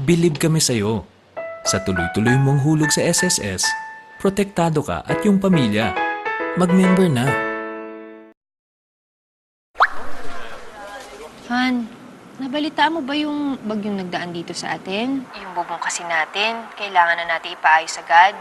Bilib kami sa'yo. Sa tuloy-tuloy mong hulog sa SSS, protektado ka at yung pamilya. Mag-member na. Han, nabalitaan mo ba yung bagyong nagdaan dito sa atin? Yung bubong kasi natin, kailangan na natin ipaayos agad.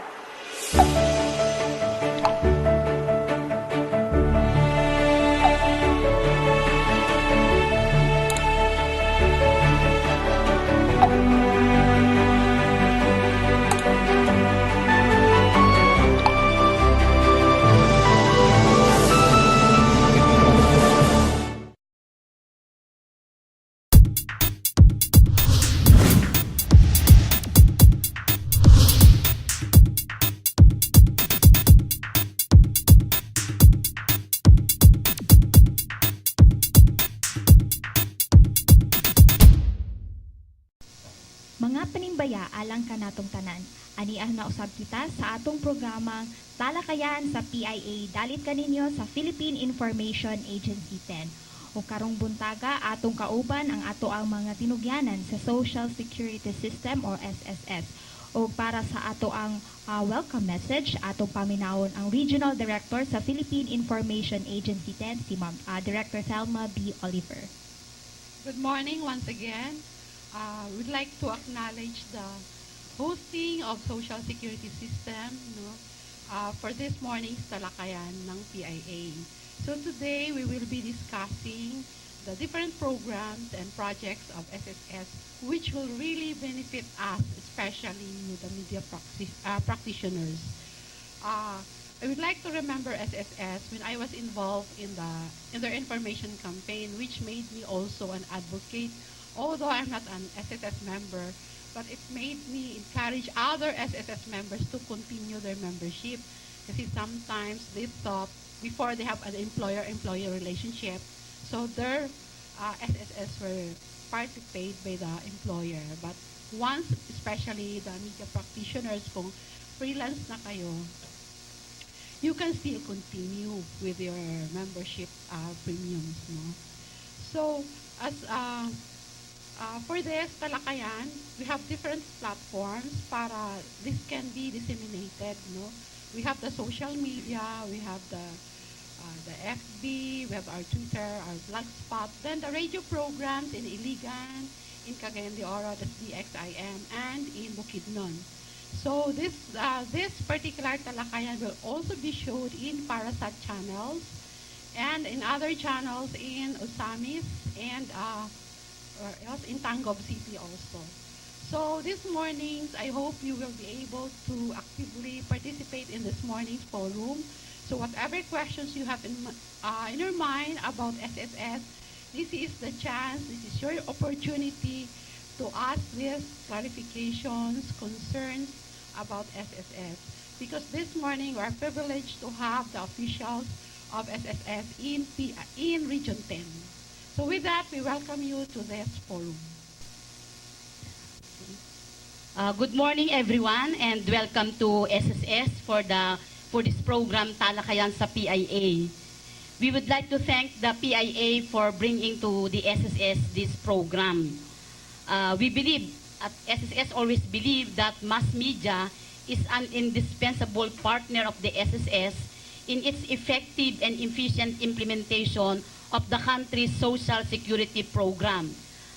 Mga panimbaya alang kanatong tanan, aniah na usab kita sa atong programang Talakayan sa PIA dalit kaninyo sa Philippine Information Agency 10. O karong buntaga atong kauban ang ato ang mga tinugyanan sa Social Security System or SSS. O para sa ato ang welcome message, atong paminawon ang Regional Director sa Philippine Information Agency 10, si Director Thelma B. Oliver. Good morning once again. We'd like to acknowledge the hosting of Social Security System for this morning's Talakayan ng PIA. So today we will be discussing the different programs and projects of SSS which will really benefit us, especially the media practitioners. I would like to remember SSS when I was involved in their information campaign, which made me also an advocate. Although I'm not an SSS member, but it made me encourage other SSS members to continue their membership. Kasi sometimes they thought, before they have an employer-employee relationship, so their SSS were partly paid by the employer. But once, especially the media practitioners, kung freelance na kayo, you can still continue with your membership premiums. No? So, as for this Talakayan, we have different platforms para this can be disseminated. No? We have the social media, we have the FB, we have our Twitter, our Blogspot, then the radio programs in Iligan, in Cagayan de Oro, that's DXIM, and in Bukidnon. So this particular Talakayan will also be showed in Parasat channels and in other channels in Osamis and or else in Tangub City also. So this mornings, I hope you will be able to actively participate in this morning's forum. So whatever questions you have in your mind about SSS, this is the chance, this is your opportunity to ask these clarifications, concerns about SSS. Because this morning, we are privileged to have the officials of SSS in Region 10. So with that, we welcome you to this forum. Good morning, everyone, and welcome to SSS for this program Talakayan sa PIA. We would like to thank the PIA for bringing to the SSS this program. We believe at SSS always believe that mass media is an indispensable partner of the SSS in its effective and efficient implementation of the country's social security program.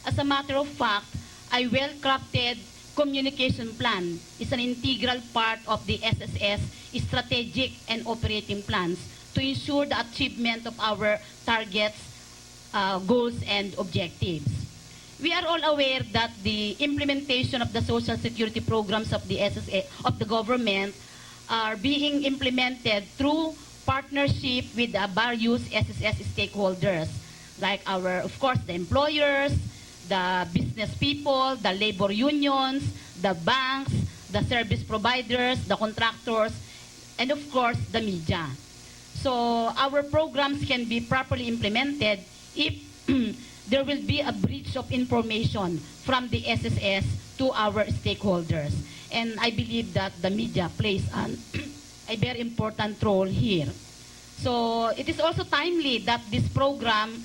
As a matter of fact, a well-crafted communication plan is an integral part of the SSS strategic and operating plans to ensure the achievement of our targets, goals, and objectives. We are all aware that the implementation of the social security programs of the SSS of the government are being implemented through partnership with the various SSS stakeholders, like of course, the employers, the business people, the labor unions, the banks, the service providers, the contractors, and of course, the media. So our programs can be properly implemented if there will be a breach of information from the SSS to our stakeholders. And I believe that the media plays a very important role here. So it is also timely that this program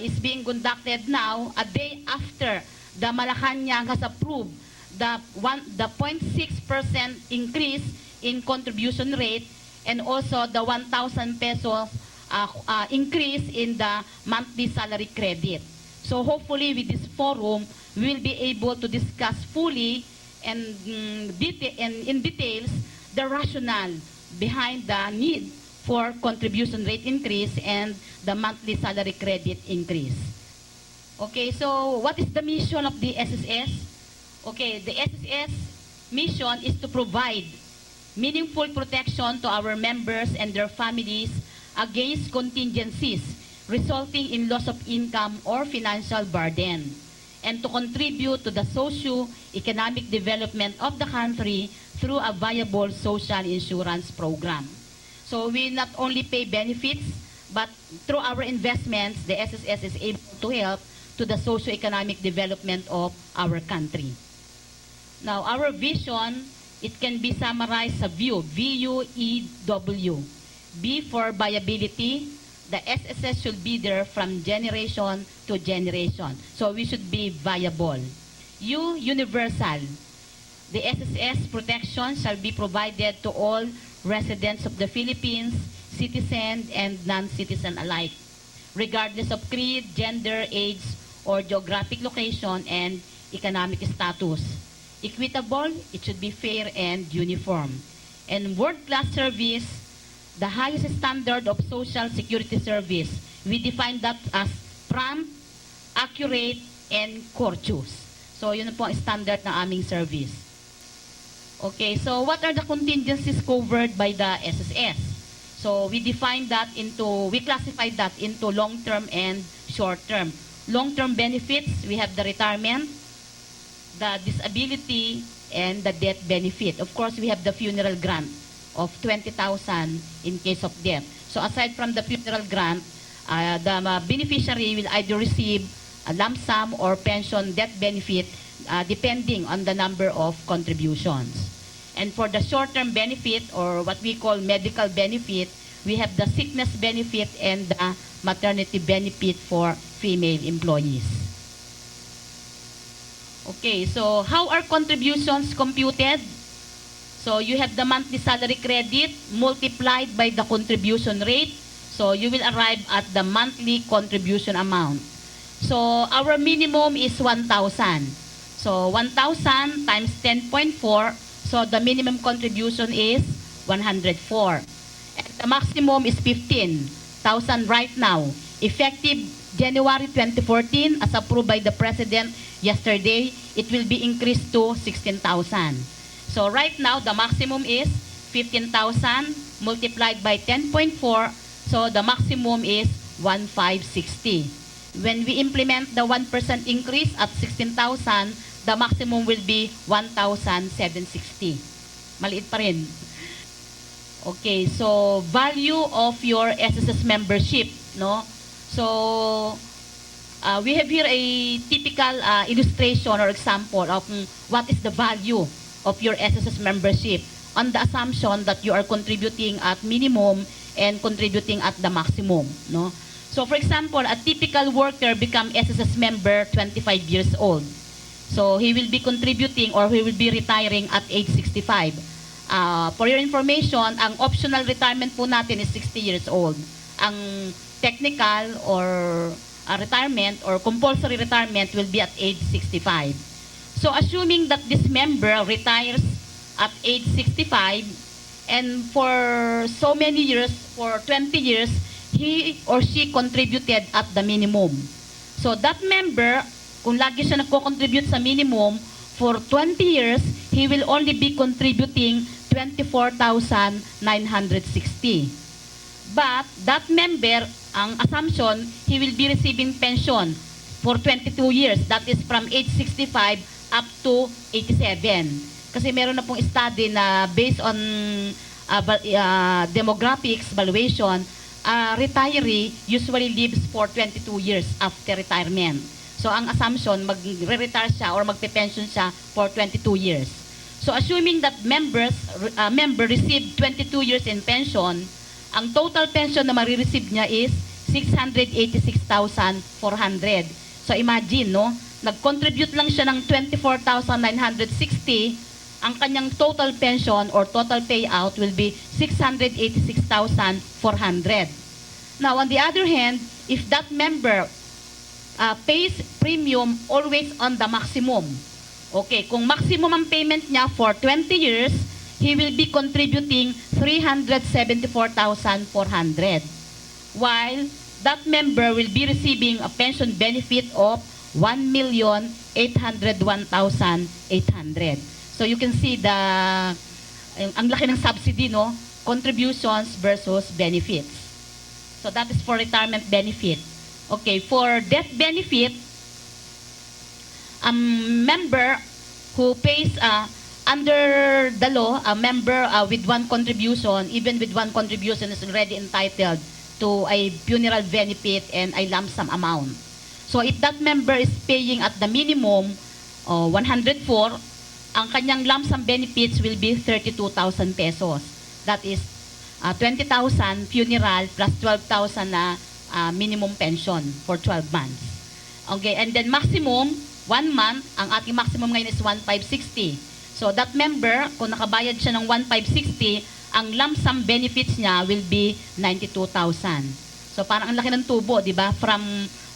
is being conducted now, a day after the Malacanang has approved the 0.6% increase in contribution rate, and also the 1,000 pesos increase in the monthly salary credit. So hopefully with this forum, we will be able to discuss fully and, in details the rationale behind the need for contribution rate increase and the monthly salary credit increase. Okay, so what is the mission of the SSS? Okay, the SSS mission is to provide meaningful protection to our members and their families against contingencies resulting in loss of income or financial burden, and to contribute to the socio-economic development of the country through a viable social insurance program. So we not only pay benefits, but through our investments, the SSS is able to help to the socio-economic development of our country. Now, our vision, it can be summarized sa VIEW, V-U-E-W. B for viability. The SSS should be there from generation to generation. So we should be viable. U, universal. The SSS protection shall be provided to all residents of the Philippines, citizen and non-citizen alike, regardless of creed, gender, age, or geographic location and economic status. Equitable, it should be fair and uniform. And world-class service, the highest standard of social security service. We define that as prompt, accurate, and courteous. So yun po ang standard ng aming service. Okay, so what are the contingencies covered by the SSS? So we classify that into long-term and short-term. Long-term benefits, we have the retirement, the disability, and the death benefit. Of course, we have the funeral grant of 20,000 in case of death. So aside from the funeral grant, the beneficiary will either receive a lump sum or pension death benefit depending on the number of contributions. And for the short-term benefit, or what we call medical benefit, we have the sickness benefit and the maternity benefit for female employees. Okay, so how are contributions computed? So you have the monthly salary credit multiplied by the contribution rate. So you will arrive at the monthly contribution amount. So our minimum is 1,000. So 1,000 times 10.4. So the minimum contribution is 104. And the maximum is 15,000 right now. Effective January 2014, as approved by the President yesterday, it will be increased to 16,000. So right now, the maximum is 15,000 multiplied by 10.4. So the maximum is 1,560. When we implement the 1% increase at 16,000, the maximum will be 1,760. Maliit pa rin. Okay, so value of your SSS membership, no? So we have here a typical illustration or example of what is the value of your SSS membership on the assumption that you are contributing at minimum and contributing at the maximum, no? So for example, a typical worker become SSS member 25 years old. So he will be contributing or he will be retiring at age 65. For your information, ang optional retirement po natin is 60 years old. Ang technical or retirement or compulsory retirement will be at age 65. So assuming that this member retires at age 65 and for so many years, for 20 years, he or she contributed at the minimum. So that member, kung lagi siya nagko-contribute sa minimum, for 20 years, he will only be contributing 24,960. But that member, ang assumption, he will be receiving pension for 22 years. That is from age 65 up to 87. Kasi meron na pong study na based on demographics, valuation, retiree usually lives for 22 years after retirement. So ang assumption, magre-retire siya or magpe-pension siya for 22 years. So assuming that member received 22 years in pension, ang total pension na marireceive niya is 686,400. So imagine, no? nag-contribute lang siya ng 24,960, ang kanyang total pension or total payout will be 686,400. Now, on the other hand, if that member pays premium always on the maximum, okay, kung maximum ang payment niya for 20 years, he will be contributing 374,400. While that member will be receiving a pension benefit of 1,801,800. So you can see ang laki ng subsidy, no? Contributions versus benefits. So that is for retirement benefit. Okay, for death benefit, a member who pays under the law, a member with one contribution, even with one contribution, is already entitled to a funeral benefit and a lump sum amount. So if that member is paying at the minimum 104, ang kanyang lump sum benefits will be 32,000 pesos. That is 20,000 funeral plus 12,000 na minimum pension for 12 months. Okay, and then maximum, 1 month, ang ating maximum ngayon is 1,560. So that member, kung nakabayad siya ng 1,560, ang lump sum benefits niya will be 92,000. So parang ang laki ng tubo, di ba? From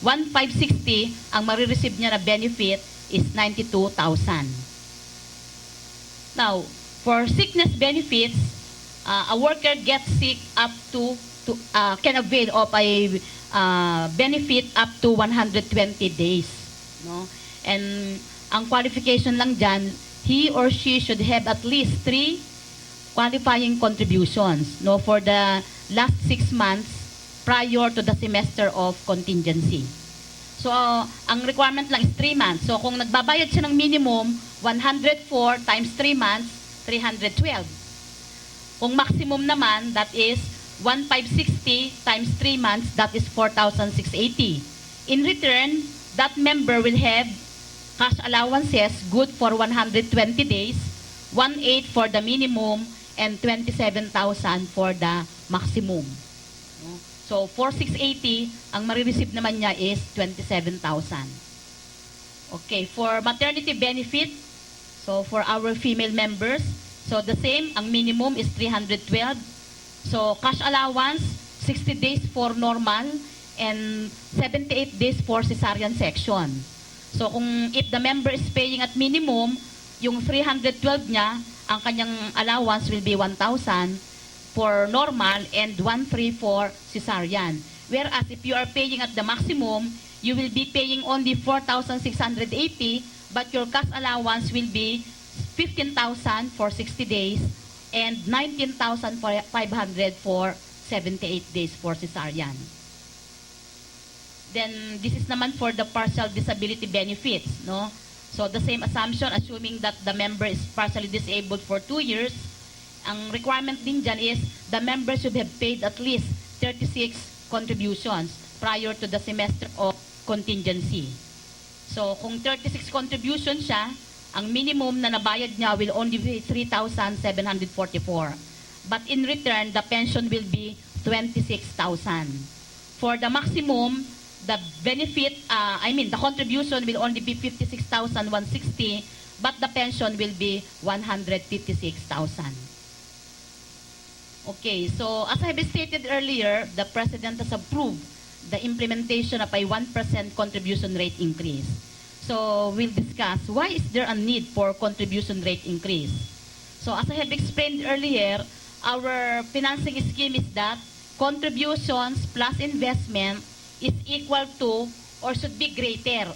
1,560, ang marireceive niya na benefit is 92,000. Now, for sickness benefits, a worker gets sick up to can avail of a benefit up to 120 days, no? And ang qualification lang dyan, he or she should have at least 3 qualifying contributions, no, for the last 6 months prior to the semester of contingency. So, ang requirement lang is 3 months. So, kung nagbabayad siya ng minimum, 104 times 3 months, 312. Kung maximum naman, that is 1,560 times 3 months, that is 4,680. In return, that member will have cash allowances good for 120 days, 1,800 for the minimum, and 27,000 for the maximum. So, 4,680, ang marireceive naman niya is 27,000. Okay, for maternity benefit, so for our female members, so the same, ang minimum is 312. So, cash allowance, 60 days for normal, and 78 days for cesarean section. So, if the member is paying at minimum, yung 312 niya, ang kanyang allowance will be 1,000 for normal and 1,300 for cesarean. Whereas if you are paying at the maximum, you will be paying only 4,680, but your cash allowance will be 15,000 for 60 days and 19,500 for 78 days for cesarean. Then this is naman for the partial disability benefits, no? So the same assumption, assuming that the member is partially disabled for 2 years, ang requirement din dyan is the member should have paid at least 36 contributions prior to the semester of contingency. So kung 36 contributions siya, ang minimum na nabayad niya will only be 3,744. But in return, the pension will be 26,000. For the maximum, the benefit, the contribution will only be 56,160, but the pension will be 156,000. Okay, so as I have stated earlier, the President has approved the implementation of a 1% contribution rate increase. So we'll discuss why is there a need for contribution rate increase. So as I have explained earlier, our financing scheme is that contributions plus investment is equal to or should be greater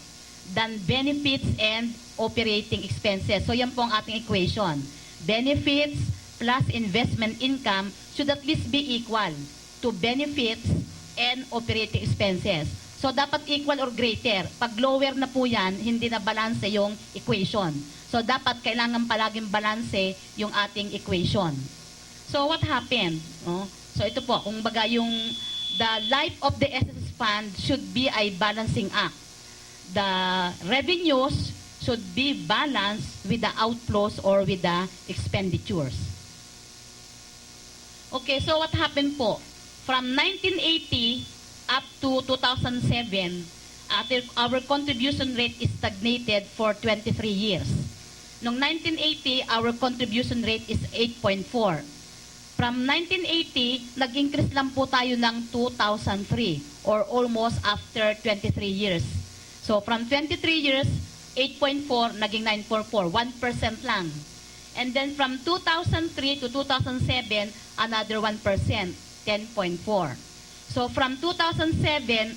than benefits and operating expenses. So yan po ang ating equation. Benefits plus investment income should at least be equal to benefits and operating expenses. So dapat equal or greater. Pag lower na po yan, hindi na balanse yung equation. So dapat kailangan palaging balanse yung ating equation. So what happened? So ito po, kung baga yung the life of the SSS fund should be a balancing act. The revenues should be balanced with the outflows or with the expenditures. Okay, so what happened po? From 1980 up to 2007, our contribution rate is stagnated for 23 years. Noong 1980, our contribution rate is 8.4. From 1980, nag-increase lang po tayo ng 2003 or almost after 23 years. So from 23 years, 8.4 naging 9.4, 1% lang. And then from 2003 to 2007, another 1%, 10.4. So from 2007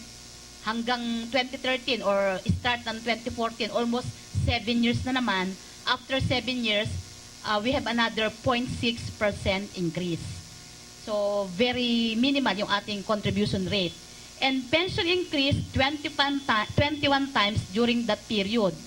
hanggang 2013 or start ng 2014, almost 7 years na naman. After 7 years, we have another 0.6% increase. So very minimal yung ating contribution rate. And pension increased 21 times during that period.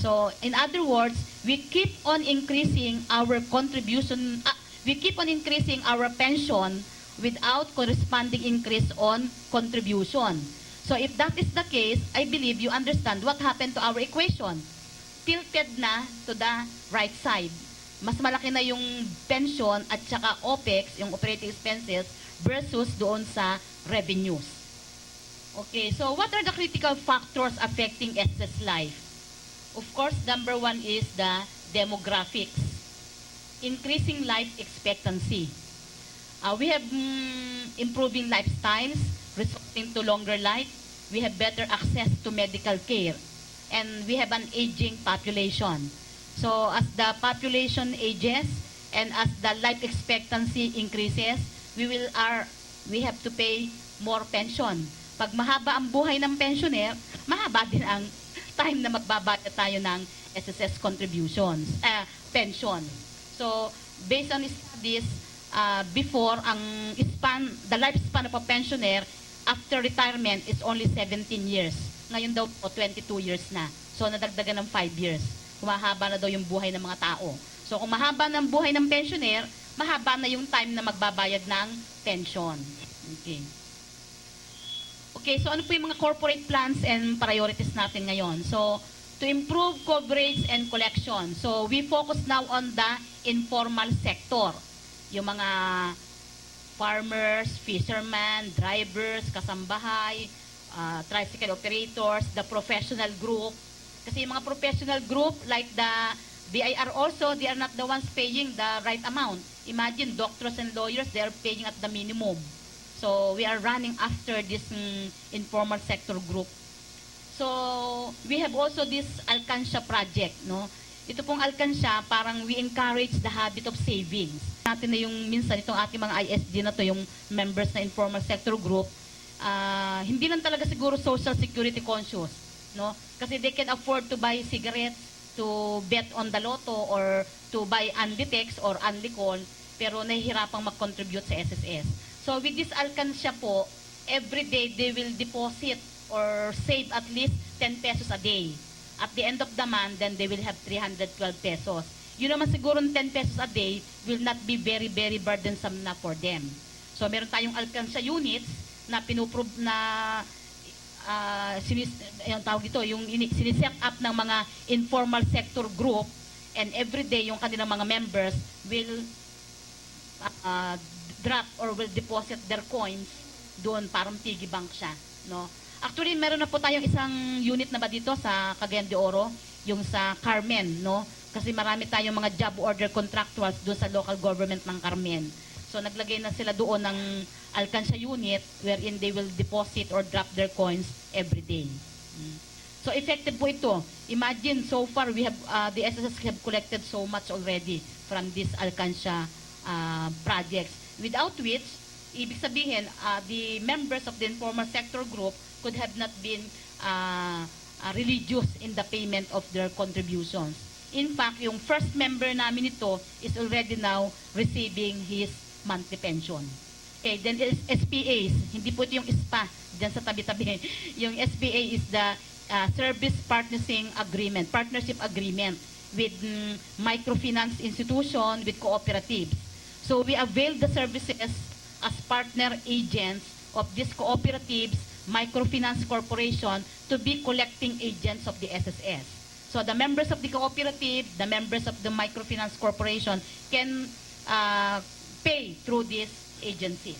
So in other words, we keep on increasing our contribution, we keep on increasing our pension without corresponding increase on contribution. So if that is the case, I believe you understand what happened to our equation. Tilted na to the right side. Mas malaki na yung pension at saka OPEX, yung operating expenses, versus doon sa revenues. Okay, so what are the critical factors affecting SSS life? Of course, number one is the demographics. Increasing life expectancy. We have improving lifestyles, resulting to longer life. We have better access to medical care. And we have an aging population. So as the population ages and as the life expectancy increases, we have to pay more pension. Pag mahaba ang buhay ng pensioner, mahaba din ang time na magbabayad tayo ng SSS contributions, pension. So based on studies, before the lifespan of a pensioner after retirement is only 17 years. Ngayon daw po 22 years na. So nadagdagan ng 5 years. Kumahaba na daw yung buhay ng mga tao. So kung mahaba ng buhay ng pensioner, mahaba na yung time na magbabayad ng pension. Okay. Okay, so ano po yung mga corporate plans and priorities natin ngayon? So to improve coverage and collection. So we focus now on the informal sector. Yung mga farmers, fishermen, drivers, kasambahay, tricycle operators, the professional group. Kasi yung mga professional group like the BIR also, they are not the ones paying the right amount. Imagine doctors and lawyers, they are paying at the minimum. So we are running after this informal sector group. So we have also this Alcansya project, no? Ito pong Alcansya, parang we encourage the habit of savings. Natin na yung minsan itong ating mga ISD na to, yung members na informal sector group, hindi lang talaga siguro social security conscious, no? Kasi they can afford to buy cigarettes, to bet on the lotto, or to buy Anditex or Andicol, pero nahihirapang mag-contribute sa SSS. So with this Alcansya po, every day they will deposit or save at least 10 pesos a day. At the end of the month, then they will have 312 pesos. Yun naman siguro 10 pesos a day will not be very, very burdensome na for them. So meron tayong Alcansya units na pinuprove na yung tawag ito, yung siniset up ng mga informal sector group, and every day yung kanilang mga members will drop or will deposit their coins doon, parang piggy bank siya, no? Actually, meron na po tayong isang unit na ba dito sa Cagayan de Oro, yung sa Carmen, no? Kasi marami tayong mga job order contractuals doon sa local government ng Carmen. So naglagay na sila doon ng Alcansya unit wherein they will deposit or drop their coins every day. So effective po ito. Imagine, so far we have the SSS have collected so much already from this Alcansya projects, without which, ibig sabihin, the members of the informal sector group could have not been religious in the payment of their contributions. In fact, yung first member namin ito is already now receiving his monthly pension. Okay, then SPAs, hindi po ito yung SPA dyan sa tabi-tabi. Yung SPA is the Service Partnership Agreement with microfinance institution, with cooperatives. So we avail the services as partner agents of these cooperatives, microfinance corporation, to be collecting agents of the SSS. So the members of the cooperative, the members of the microfinance corporation can pay through these agencies.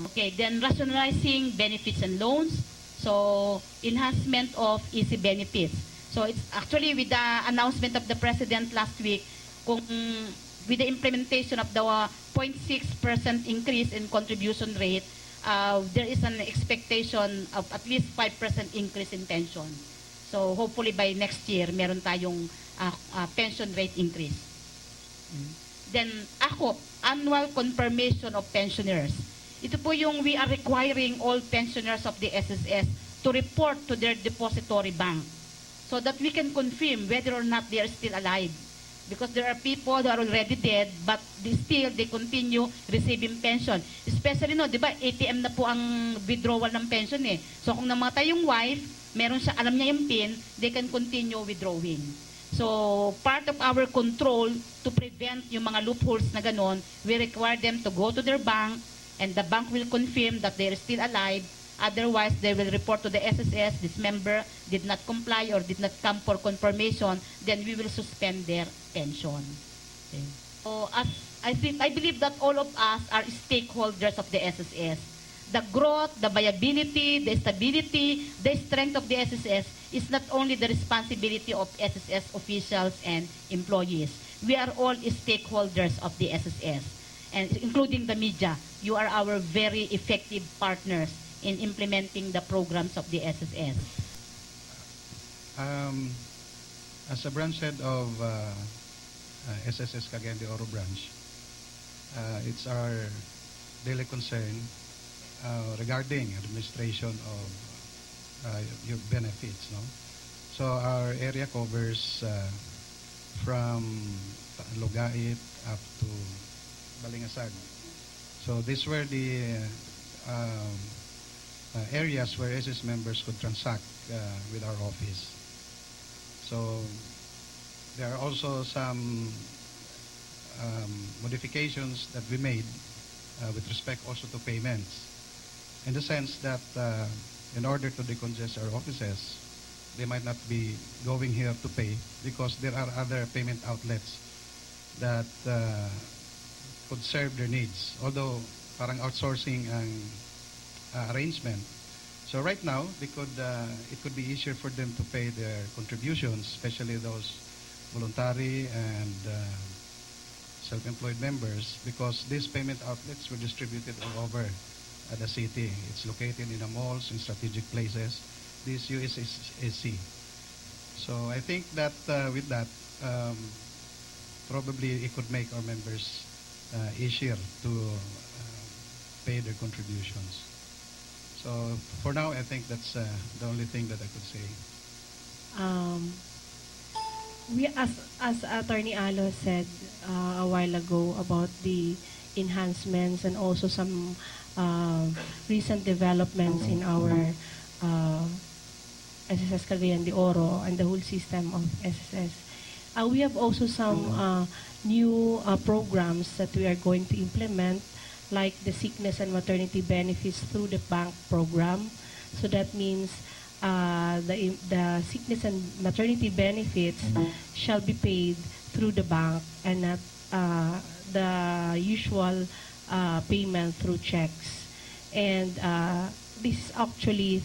Okay, then rationalizing benefits and loans. So, enhancement of easy benefits. So, it's actually with the announcement of the President last week, kung with the implementation of the 0.6% increase in contribution rate, there is an expectation of at least 5% increase in pension. So, hopefully by next year, meron tayong pension rate increase. Then, AKOP, Annual Confirmation of Pensioners. Ito po yung we are requiring all pensioners of the SSS to report to their depository bank so that we can confirm whether or not they are still alive. Because there are people who are already dead but they continue receiving pension. Especially, no, di ba, ATM na po ang withdrawal ng pension eh. So kung namatay yung wife, meron siya, alam niya yung PIN, they can continue withdrawing. So part of our control to prevent yung mga loopholes na ganon, we require them to go to their bank and the bank will confirm that they are still alive. Otherwise, they will report to the SSS, this member did not comply or did not come for confirmation, then we will suspend their pension. Okay. So, I believe that all of us are stakeholders of the SSS. The growth, the viability, the stability, the strength of the SSS is not only the responsibility of SSS officials and employees. We are all stakeholders of the SSS, and including the media. You are our very effective partners in implementing the programs of the SSS. As a branch head of SSS Cagayan de Oro branch, it's our daily concern regarding administration of your benefits. No? So our area covers from Lugait up to Balingasag. So these were the areas where SS members could transact with our office. So there are also some modifications that we made with respect also to payments, in the sense that in order to decongest our offices, they might not be going here to pay because there are other payment outlets that could serve their needs. Although parang outsourcing ang arrangement. So right now, it could be easier for them to pay their contributions, especially those voluntary and self-employed members, because these payment outlets were distributed all over the city. It's located in the malls, in strategic places. This USSC. So I think that with that, probably it could make our members easier to pay their contributions. So for now, I think that's the only thing that I could say. We, as Attorney Alo said a while ago about the enhancements and also some recent developments in our SSS Cagayan de Oro and the whole system of SSS. We have also some new programs that we are going to implement, like the sickness and maternity benefits through the bank program. So that means the sickness and maternity benefits shall be paid through the bank and not the usual payment through checks. And this is actually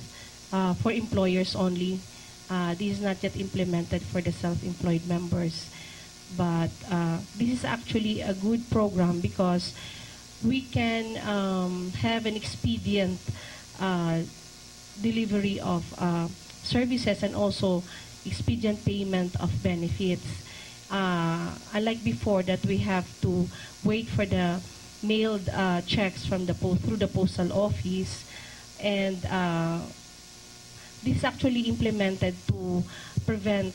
for employers only. This is not yet implemented for the self-employed members. But this is actually a good program because we can have an expedient delivery of services and also expedient payment of benefits. Unlike before that we have to wait for the mailed checks from the through the postal office, and this is actually implemented to prevent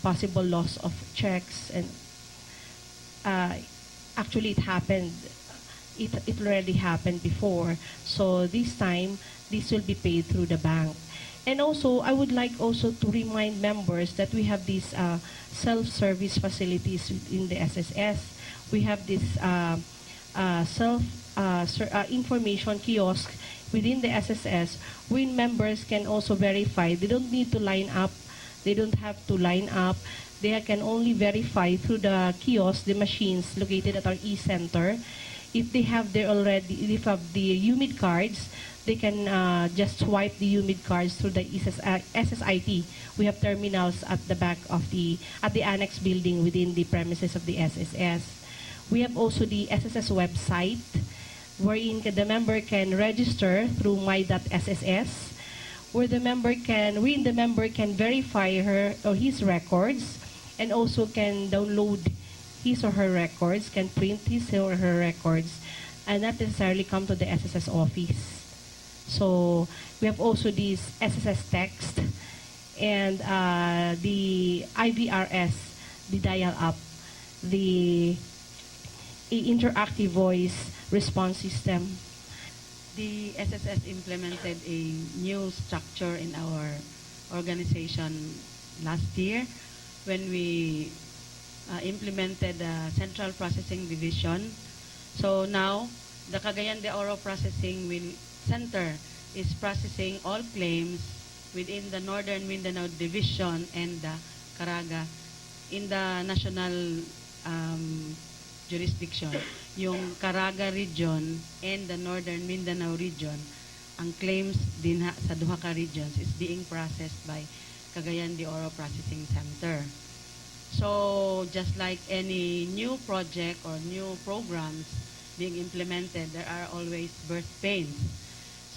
possible loss of checks, and actually it happened. It already happened before. So this time, this will be paid through the bank. And also, I would like also to remind members that we have these self-service facilities in the SSS. We have this information kiosk within the SSS when members can also verify. They don't need to line up. They don't have to line up. They can only verify through the kiosk, the machines located at our e-center. if they have the UMID cards, they can just swipe the UMID cards through the SSIT. We have terminals at the back of the annex building within the premises of the SSS. We have also the SSS website, wherein the member can register through my.sss, wherein the member can verify her or his records, and also can download his or her records, can print his or her records, and not necessarily come to the SSS office. So we have also this SSS text and the IVRS, the dial-up, the interactive voice response system. The SSS implemented a new structure in our organization last year when we implemented the Central Processing Division. So now, the Cagayan de Oro Processing Center is processing all claims within the Northern Mindanao Division and the Caraga in the national jurisdiction. Yung Caraga region and the Northern Mindanao region, ang claims din sa duha ka regions is being processed by Cagayan de Oro Processing Center. So, just like any new project or new programs being implemented, there are always birth pains.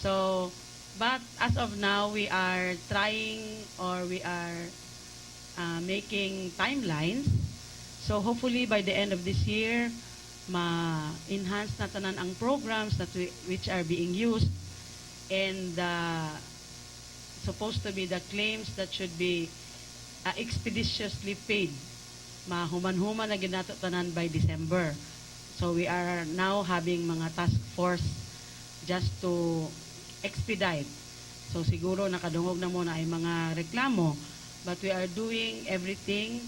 So, but as of now, we are trying or we are making timelines. So, hopefully by the end of this year, ma-enhance na tanan ang programs which are being used, and supposed to be the claims that should be expeditiously paid. Mahuman-human na ginato tanan by December. So we are now having mga task force just to expedite. So siguro nakadungog na muna ay mga reklamo, but we are doing everything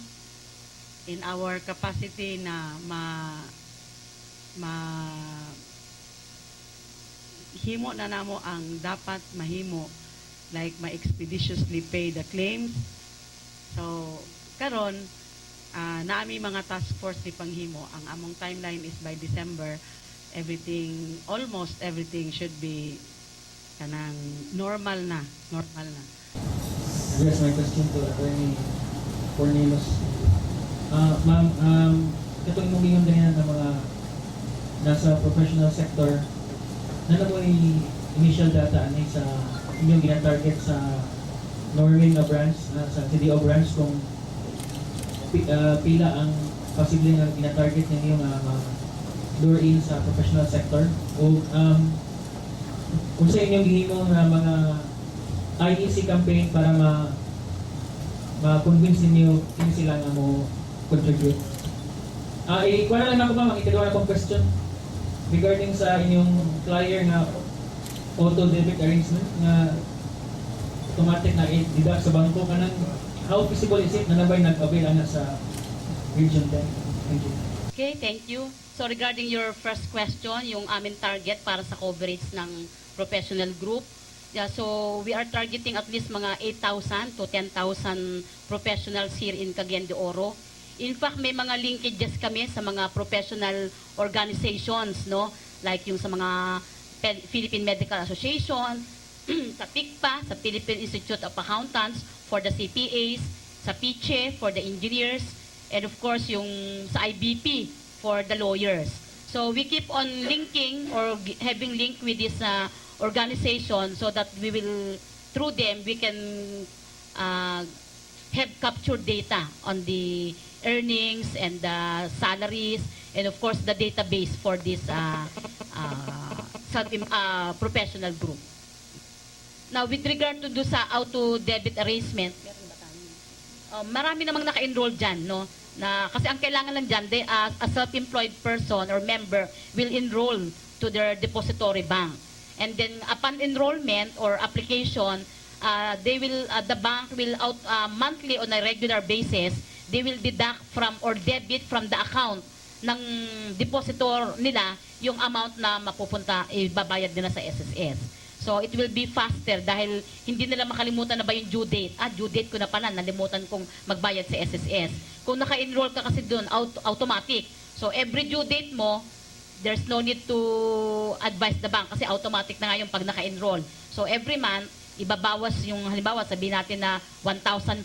in our capacity na himo na namo ang dapat mahimo, like ma-expeditiously pay the claims. So karon naami mga task force ni panghimo. Ang among timeline is by December, almost everything should be kanang normal na. Yes, my question to Attorney Cornelius. Ma'am, katong mong ingon ganyan ng mga nasa professional sector, na mo initial data ani sa inyong gina-target sa Norway na branch, sa CDO branch, kung pila ang possible nga gina-target ninyo nga lure in sa professional sector, o kung sa inyong gihimo nga mga IEC campaign para ma-convince ninyo sila nga mo contribute. Ikuha na lang ako ma'am, ang ikagawa akong question regarding sa inyong flyer nga auto-debit arrangement nga automatic na i-deduct sa bangko. How feasible is it na nabay nag-avail na sa Region 10? Thank you. Okay, thank you. So regarding your first question, yung aming target para sa coverage ng professional group, yeah, so we are targeting at least mga 8,000 to 10,000 professionals here in Cagayan de Oro. In fact, may mga linkages kami sa mga professional organizations, no? Like yung sa mga Philippine Medical Association, sa PICPA, sa Philippine Institute of Accountants, for the CPAs, sa PICHE, for the engineers, and of course yung sa IBP, for the lawyers. So we keep on linking or having link with this organization so that we will, through them, we can have captured data on the earnings and the salaries, and of course the database for this professional group. Now, with regard to do sa auto-debit arrangement, marami namang naka-enroll dyan, no? Kasi ang kailangan lang dyan, a self-employed person or member will enroll to their depository bank. And then, upon enrollment or application, the bank will monthly on a regular basis, they will deduct from or debit from the account ng depositor nila yung amount na mapupunta, ibabayad nila sa SSS. So, it will be faster dahil hindi nila makalimutan na ba yung due date. Due date ko na pala, nalimutan kong magbayad sa SSS. Kung naka-enroll ka kasi doon, automatic. So, every due date mo, there's no need to advise the bank kasi automatic na nga yung pag naka-enroll. So every month, ibabawas yung, halimbawa, sabihin natin na 1,560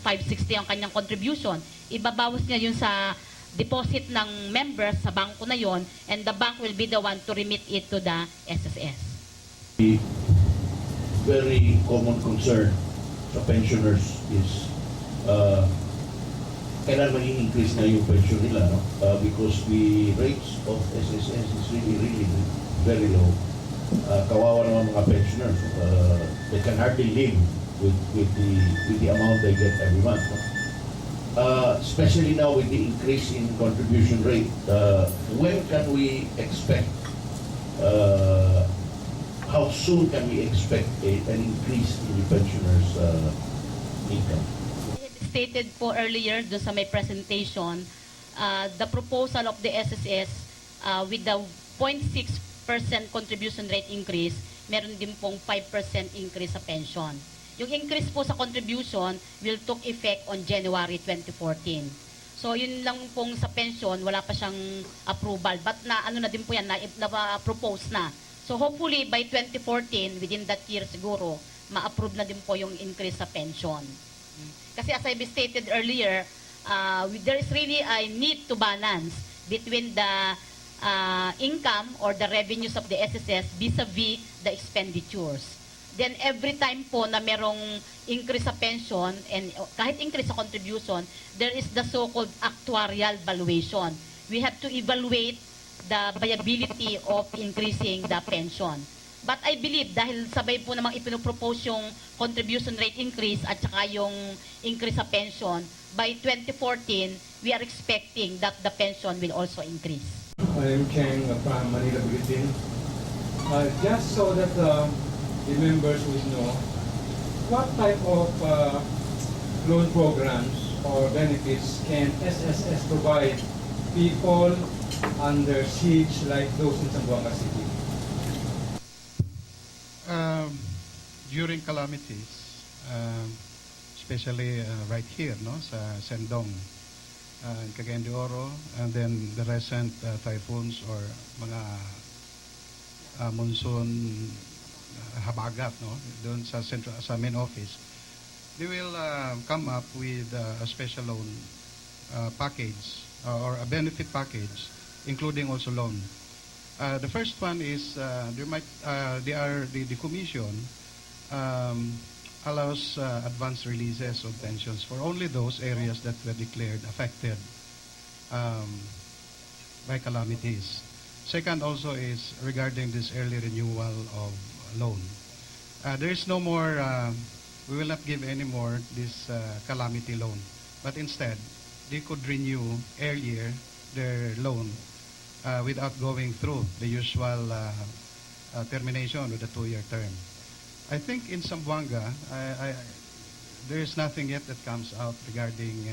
ang kanyang contribution, ibabawas niya yun sa deposit ng members sa bangko na yon, and the bank will be the one to remit it to the SSS. Very common concern sa pensioners is kailan maging increase na yung pension nila, no? Because the rates of SSS is really very low. Kawawa naman mga pensioners. They can hardly live with the amount they get every month. No? Especially now with the increase in contribution rate, when can we expect, how soon can we expect an increase in the pensioners' income? We had stated po earlier doon sa may presentation, the proposal of the SSS with the 0.6% contribution rate increase, meron din pong 5% increase sa pension. Yung increase po sa contribution will took effect on January 2014. So yun lang pong sa pension, wala pa siyang approval. But na ano na din po yan, na-propose na. So hopefully by 2014, within that year siguro, ma-approve na din po yung increase sa pension. Kasi as I stated earlier, there is really a need to balance between the income or the revenues of the SSS vis-a-vis the expenditures. Then every time po na merong increase sa pension and kahit increase sa contribution, there is the so-called actuarial valuation. We have to evaluate the viability of increasing the pension. But I believe dahil sabay po namang ipinopropose yung contribution rate increase at saka yung increase sa pension, by 2014, we are expecting that the pension will also increase. I am Cheng from Manila Bulletin. Just so that the members would know, what type of loan programs or benefits can SSS provide people under siege like those in Zamboanga City? During calamities, especially right here, no, sa Sendong, Cagayan de Oro, and then the recent typhoons or mga monsoon habagat, no, doon sa central, sa main office, they will come up with a special loan package or a benefit package, including also loan. The first one is the commission allows advance releases of pensions for only those areas that were declared affected by calamities. Second also is regarding this early renewal of loan. There is no more, we will not give any more this calamity loan, but instead they could renew earlier their loan without going through the usual termination with a 2-year term. I think in Zamboanga, there is nothing yet that comes out regarding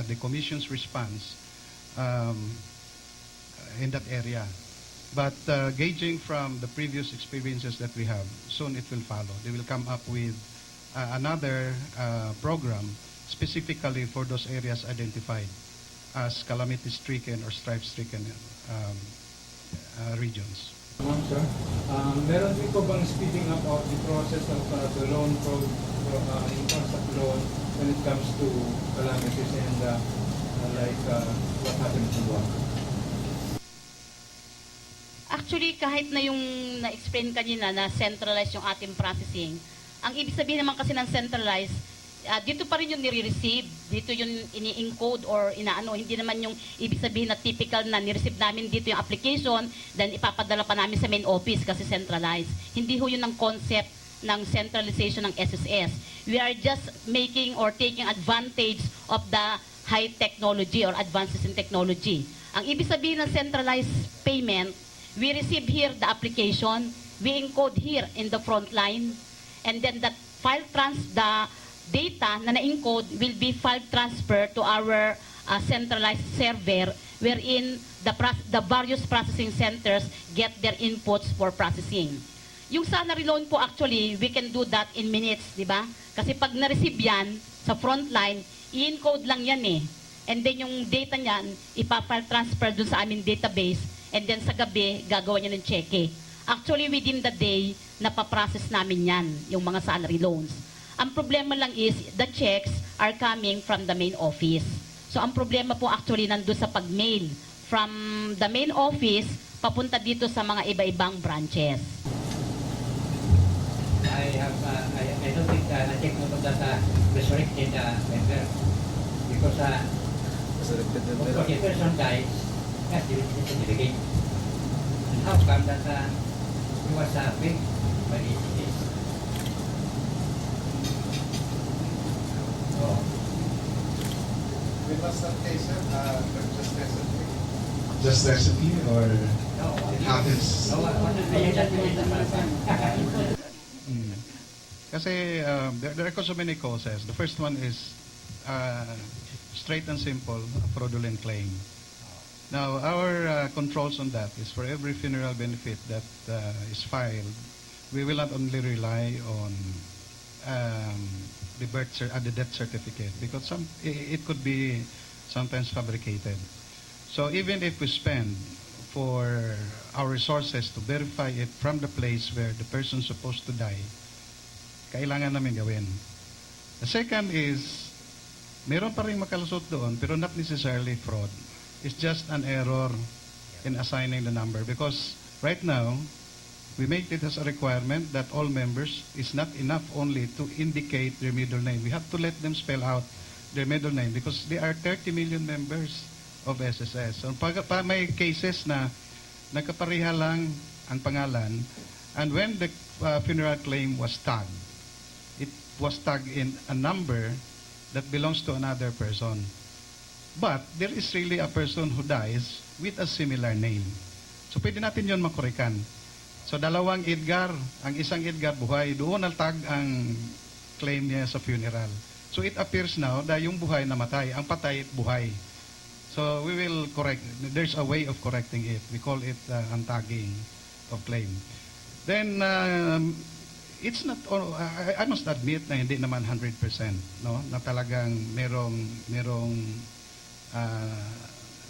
the Commission's response in that area. But gauging from the previous experiences that we have, soon it will follow. They will come up with another program specifically for those areas identified as calamity-stricken or strife-stricken regions. Ma'am, sir, meron din po bang speeding up of the process of the loan in terms of loan when it comes to calamities and like what happened in Zamboanga? Actually, kahit na yung na-explain kanina na centralized yung ating processing, ang ibig sabihin naman kasi ng centralized, dito pa rin yung nire-receive, dito yung ini-encode or inaano, hindi naman yung ibig sabihin na typical na ni-receive namin dito yung application, then ipapadala pa namin sa main office kasi centralized. Hindi ho yun ang concept ng centralization ng SSS. We are just making or taking advantage of the high technology or advances in technology. Ang ibig sabihin ng centralized payment, we receive here the application, we encode here in the front line, and then that the data na na-encode will be file transfer to our centralized server wherein the various processing centers get their inputs for processing. Yung salary loan po actually, we can do that in minutes, di ba? Kasi pag na-receive yan sa front line, i-encode lang yan eh. And then yung data niyan, ipa-file transfer dun sa aming database. And then sa gabi, gagawa niya ng cheque. Actually, within the day, napaprocess namin yan, yung mga salary loans. Ang problema lang is, the checks are coming from the main office. So, ang problema po actually nandun sa pag-mail. From the main office, papunta dito sa mga iba-ibang branches. I don't think na-check mo ito sa resurrected member. Because of course, the person dies, yes, you will certificate. And how come that he was paid by the SSS? Oh. With us that case, just recently or No, it happens? no, I just Kasi there are so many causes. The first one is straight and simple, a fraudulent claim. Now, our controls on that is for every funeral benefit that is filed, we will not only rely on the death certificate because it could be sometimes fabricated. So even if we spend for our resources to verify it from the place where the person is supposed to die, kailangan namin gawin. The second is, meron pa rin makalusot doon, pero not necessarily fraud. It's just an error in assigning the number. Because right now, we make it as a requirement that all members is not enough only to indicate their middle name. We have to let them spell out their middle name because there are 30 million members of SSS. So may cases na nagkapareha lang ang pangalan, and when the funeral claim was tagged, it was tagged in a number that belongs to another person. But there is really a person who dies with a similar name. So pwede natin yun makorekan. So dalawang Edgar, ang isang Edgar buhay, doon naltag ang claim niya sa funeral. So it appears now na yung buhay namatay, ang patay buhay. So we will correct, there's a way of correcting it. We call it untagging of claim. Then it's not, I must admit na hindi naman 100%, no? Na talagang merong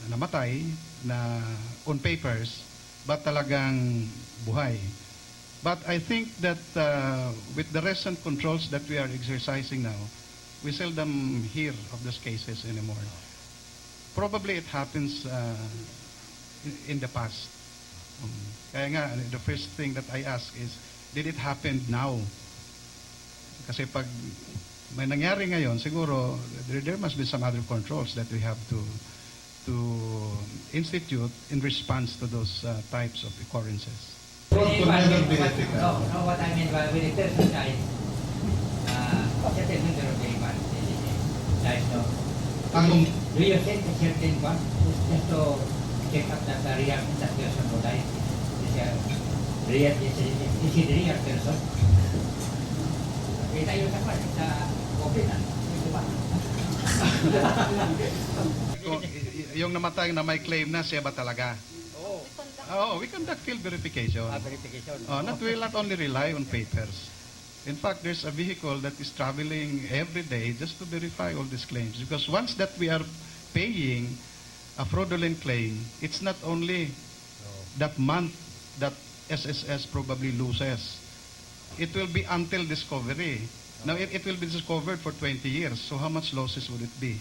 namatay na on papers, but talagang buhay. But I think that with the recent controls that we are exercising now, we seldom hear of those cases anymore. Probably it happens in the past. Kaya nga, the first thing that I ask is, did it happen now? Kasi pag may nangyari ngayon, siguro there must be some other controls that we have to institute in response to those types of occurrences. No, what I mean by with the person dies, just a member of the one dies, no. Do you set a certain one just to check up that the real that person who died is he the real person? Kita yun sa COVID na. Yung namatay na may claim na siya ba talaga? Oh, we conduct field verification. Verification. We will not only rely on papers. In fact, there's a vehicle that is traveling every day just to verify all these claims. Because once that we are paying a fraudulent claim, it's not only that month that SSS probably loses. It will be until discovery. Now, it will be discovered for 20 years. So how much losses would it be?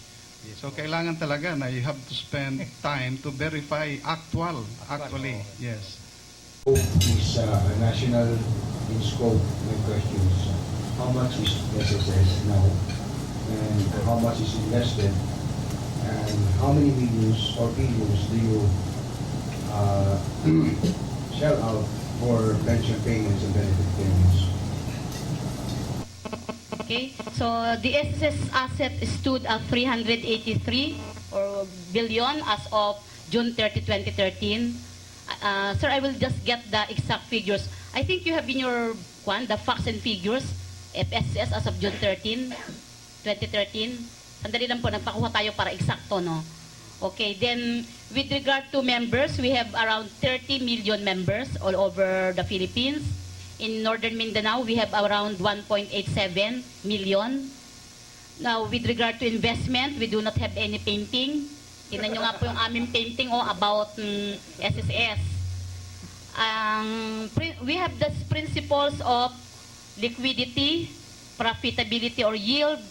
So kailangan talaga na you have to spend time to verify actually. Yes. Is national in scope. My question is, how much is SSS now, and how much is invested, and how many millions or billions do you shell out for pension payments and benefit payments? Okay, so the SSS asset stood at 383 billion as of June 30, 2013. Sir, I will just get the exact figures. I think you have in your the facts and figures of SSS as of June 13, 2013. Sandali lang po, nagpakuha tayo para eksakto, no? Okay, then with regard to members, we have around 30 million members all over the Philippines. In Northern Mindanao, we have around 1.87 million. Now, with regard to investment, we do not have any painting. Tingnan nyo nga po yung aming painting about SSS. We have the principles of liquidity, profitability or yield,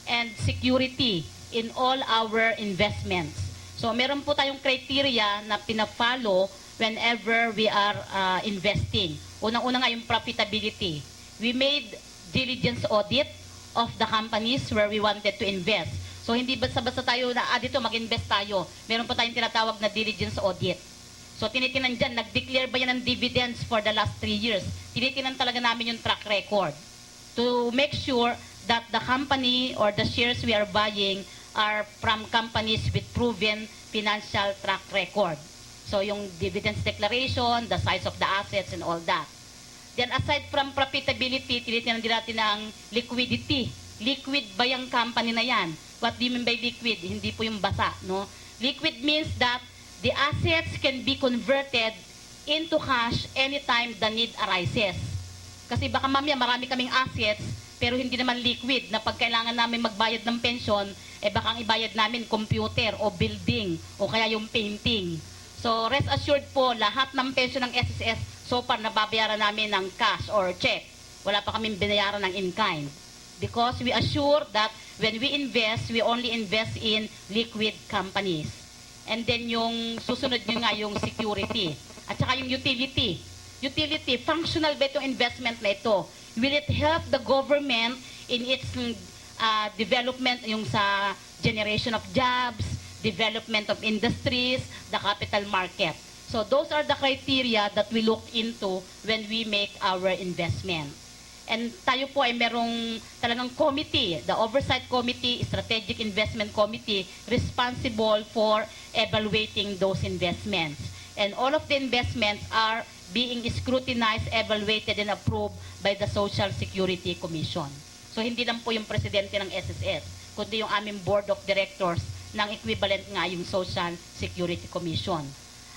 and security in all our investments. So meron po tayong criteria na pina-follow whenever we are investing. Unang-una nga yung profitability. We made diligence audit of the companies where we wanted to invest. So hindi basta-basta tayo na dito mag-invest tayo. Meron po tayong tinatawag na diligence audit. So tinitinan dyan, nag-declare ba yan ng dividends for the last 3 years? Tinitinan talaga namin yung track record to make sure that the company or the shares we are buying are from companies with proven financial track record. So yung dividends declaration, the size of the assets and all that. Then aside from profitability, tinitingnan din natin ang liquidity. Liquid ba yung company na yan? What do you mean by liquid? Hindi po yung basa, no? Liquid means that the assets can be converted into cash anytime the need arises. Kasi baka mamaya marami kaming assets pero hindi naman liquid na pag kailangan namin magbayad ng pensyon, baka ang ibayad namin computer o building o kaya yung painting. So rest assured po, lahat ng pensyon ng SSS so far nababayaran namin ng cash or check. Wala pa kaming binayaran ng in-kind. Because we assure that when we invest, we only invest in liquid companies. And then yung susunod nyo nga yung security. At saka yung utility. Utility, functional ba itong investment na ito? Will it help the government in its development, yung sa generation of jobs, development of industries, the capital market? So those are the criteria that we look into when we make our investment. And tayo po ay merong talagang committee, the Oversight Committee, Strategic Investment Committee, responsible for evaluating those investments. And all of the investments are being scrutinized, evaluated, and approved by the Social Security Commission. So hindi lang po yung presidente ng SSS, kundi yung aming Board of Directors ng equivalent nga yung Social Security Commission.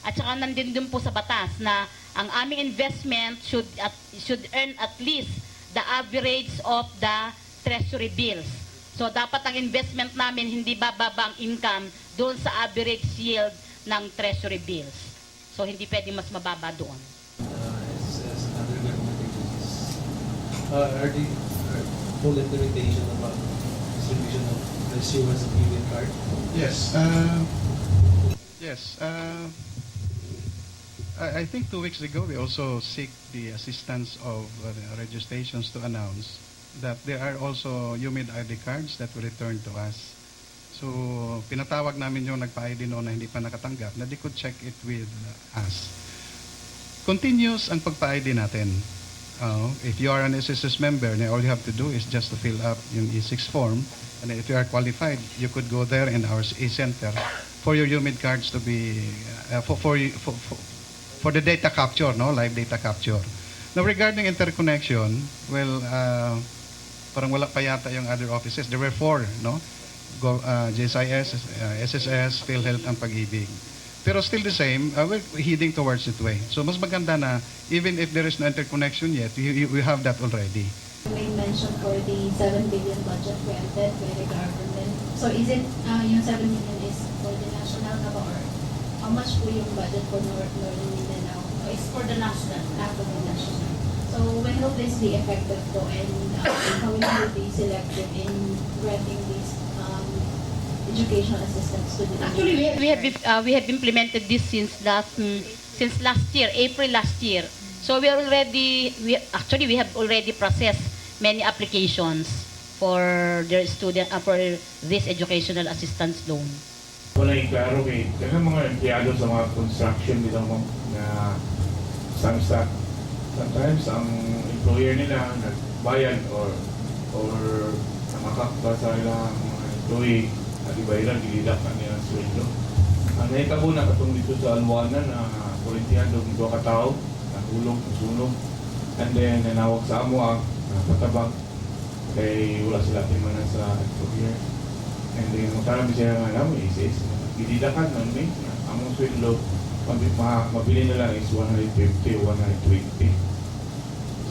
At saka nandun din po sa batas na ang aming investment should earn at least the average of the treasury bills. So dapat ang investment namin hindi bababa ang income doon sa average yield ng treasury bills. So hindi pwedeng mas mababa doon. SSS and other government agencies, are the full implementation of distribution of the issuance of PIA card? Yes. Yes. I think 2 weeks ago we also seek the assistance of the registrations to announce that there are also UMID ID cards that will return to us. So pinatawag namin yung nagpa-ID noon na hindi pa nakatanggap na they could check it with us. Continuous ang pagpa-ID natin. If you are an SSS member, then all you have to do is just to fill up yung E6 form, and if you are qualified, you could go there in our e-center for your UMID cards to be for the data capture, no, live data capture. Now regarding interconnection, well, parang wala pa yata yung other offices. There were 4, no? JSIS, SSS, PhilHealth, ang Pag-ibig. Pero still the same, we're heading towards it way. So mas maganda na, even if there is no interconnection yet, we have that already. May mention for the 7 billion budget granted by the government. So is it, yung 7 billion is for the national na ba, or how much po yung budget for Northern Mindanao? It's for the national. For the national. So when will this be effective po, and how will you be selected in granting these educational assistance to the Actually, we have implemented this since last year, April last year. So we have already processed many applications for their student for this educational assistance loan. Wala yung klaro kay mga empleyado sa mga construction dito mo na sometimes ang employer nila nagbayad or namakakba sa ilang mga employee at iba-ilan gilidak na nilang sweldo. Ang nahitabo na katong dito sa Albuanan na kurintihan doon 2 katao, nahulog, nasunog, and then nanawag sa amo ang patabang kay wala sila timanan sa employer. And then magkarami siya nga namin isis, gilidakan ng may among sweldo, mabili na lang is 150 o 120.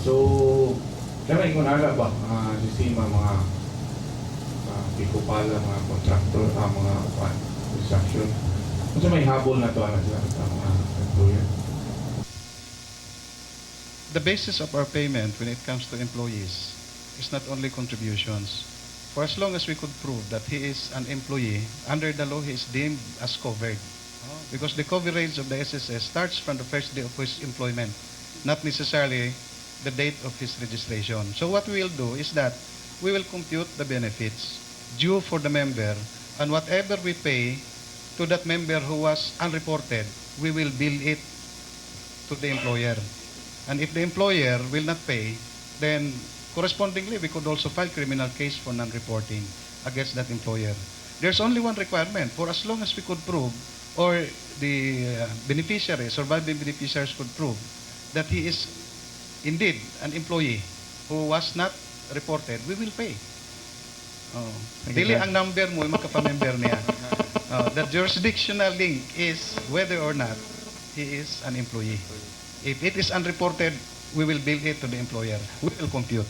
So, kaya ko nala ba, sistema mga piko pala, mga contractor, mga reduction. Kung sa may habol na to, ano sila sa mga employer? The basis of our payment when it comes to employees is not only contributions. For as long as we could prove that he is an employee, under the law he is deemed as covered. Because the coverage of the SSS starts from the first day of his employment, not necessarily the date of his registration. So what we will do is that we will compute the benefits due for the member, and whatever we pay to that member who was unreported, we will bill it to the employer. And if the employer will not pay, then correspondingly, we could also file criminal case for non-reporting against that employer. There's only one requirement. For as long as we could prove, or the beneficiaries, surviving beneficiaries could prove that he is indeed an employee who was not reported, we will pay. Dili ang number mo, yung magkapamember niya. The jurisdictional link is whether or not he is an employee. If it is unreported, we will bill it to the employer. We will compute.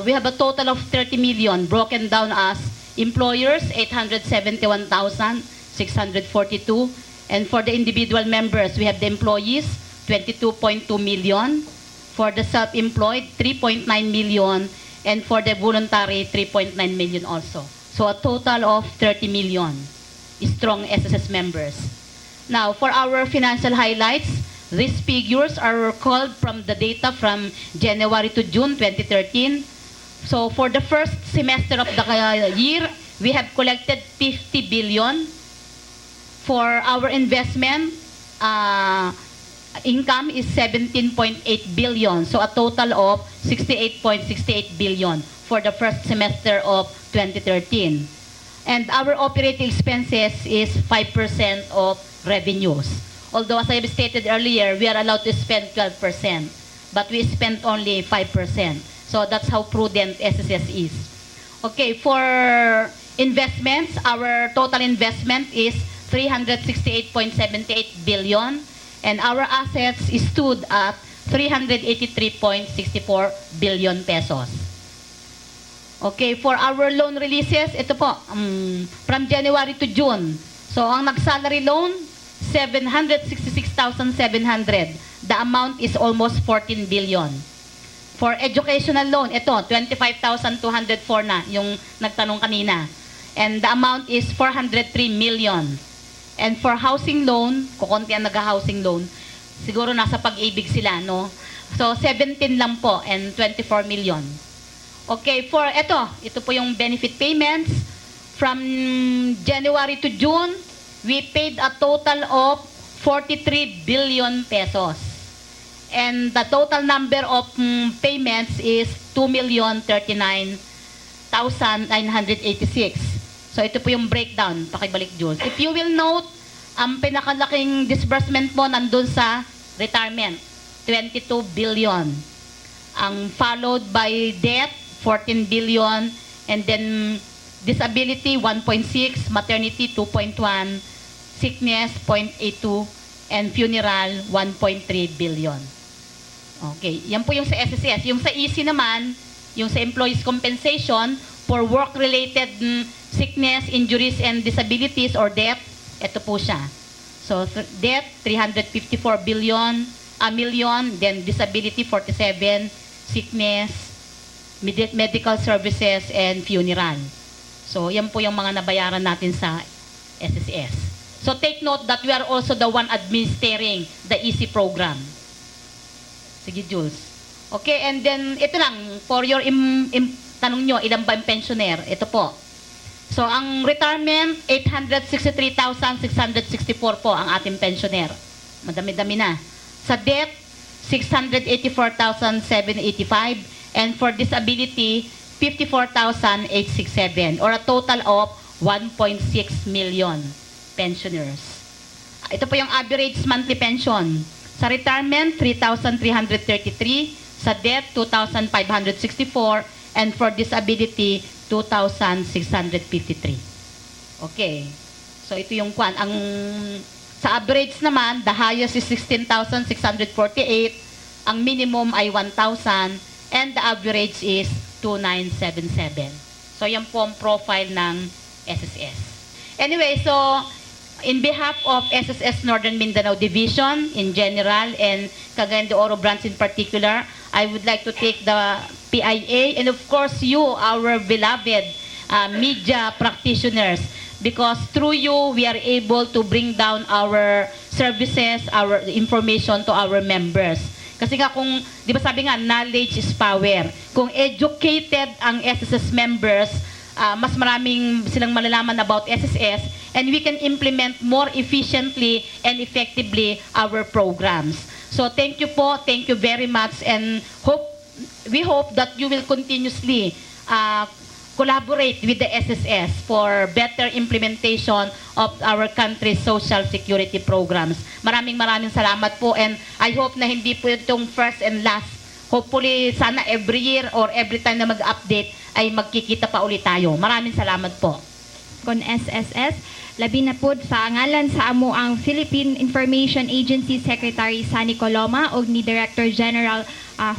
We have a total of 30 million broken down as employers, 871,642. And for the individual members, we have the employees, 22.2 million. For the self-employed, 3.9 million. And for the voluntary, 3.9 million also. So a total of 30 million strong SSS members. Now, for our financial highlights, these figures are called from the data from January to June 2013. So for the first semester of the year, we have collected 50 billion. For our investment, income is 17.8 billion. So a total of 68.68 billion for the first semester of 2013. And our operating expenses is 5% of revenues. Although, as I have stated earlier, we are allowed to spend 12%, but we spent only 5%. So that's how prudent SSS is. Okay, for investments, our total investment is 368.78 billion, and our assets stood at 383.64 billion pesos. Okay, for our loan releases, ito po, from January to June. So, ang nag-salary loan, 766,700. The amount is almost 14 billion. For educational loan, ito, 25,204 na, yung nagtanong kanina. And the amount is 403 million. And for housing loan, kukunti ang nag-housing loan, siguro nasa pag-ibig sila, no? So, 17 lang po and 24 million. Okay, for ito po yung benefit payments. From January to June, we paid a total of 43 billion pesos. And the total number of payments is 2,039,986. So ito po yung breakdown. Pakibalik, Jules. If you will note, ang pinakalaking disbursement po nandun sa retirement, 22 billion. Ang followed by death, 14 billion. And then disability, 1.6. Maternity, 2.1. Sickness, 0.82, and funeral, 1.3 billion. Okay, yan po yung sa SSS. Yung sa EC naman, yung sa employees compensation for work-related sickness, injuries, and disabilities or death, ito po siya. So, death, 354 million, then disability, 47, sickness, medical services, and funeral. So, yan po yung mga nabayaran natin sa SSS. So take note that we are also the one administering the EC program. Sige, Jules. Okay, and then ito lang, for your tanong nyo, ilan ba ang pensioner? Ito po. So ang retirement, 863,664 po ang ating pensioner. Madami-dami na. Sa death, 684,785. And for disability, 54,867. Or a total of 1.6 million pensioners. Ito po yung average monthly pension. Sa retirement, 3,333. Sa death, 2,564. And for disability, 2,653. Okay. So ito yung kwan. Ang sa average naman, the highest is 16,648. Ang minimum ay 1,000. And the average is 2,977. So yan po ang profile ng SSS. Anyway, so in behalf of SSS Northern Mindanao Division in general and Cagayan de Oro branch in particular, I would like to take the PIA and of course you, our beloved media practitioners, because through you, we are able to bring down our services, our information to our members. Kasi nga kung, di ba sabi nga, knowledge is power. Kung educated ang SSS members, mas maraming silang malalaman about SSS and we can implement more efficiently and effectively our programs. So thank you po, thank you very much and we hope that you will continuously collaborate with the SSS for better implementation of our country's social security programs. Maraming salamat po and I hope na hindi po itong first and last. Hopefully, sana every year or every time na mag-update ay magkikita pa ulit tayo. Maraming salamat po. Kon SSS, labi na po sa ngalan sa amo ang Philippine Information Agency Secretary Sani Coloma o ni Director General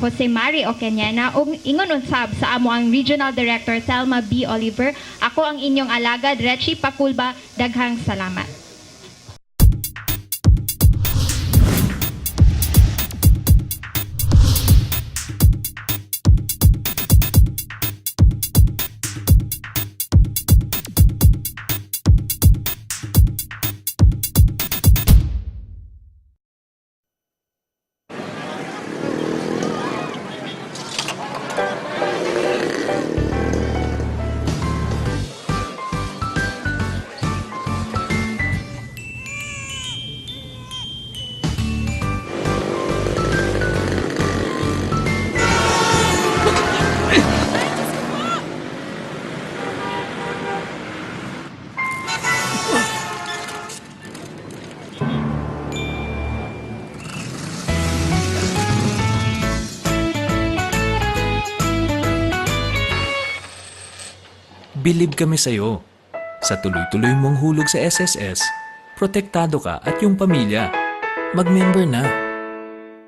Jose Mari Okeñana o ingon unsab sa amo ang Regional Director Thelma B. Oliver. Ako ang inyong alagad, Rechi Pakulba. Daghang salamat. Bilib kami sa'yo. Sa tuloy-tuloy mong hulog sa SSS, protektado ka at yung pamilya. Mag-member na.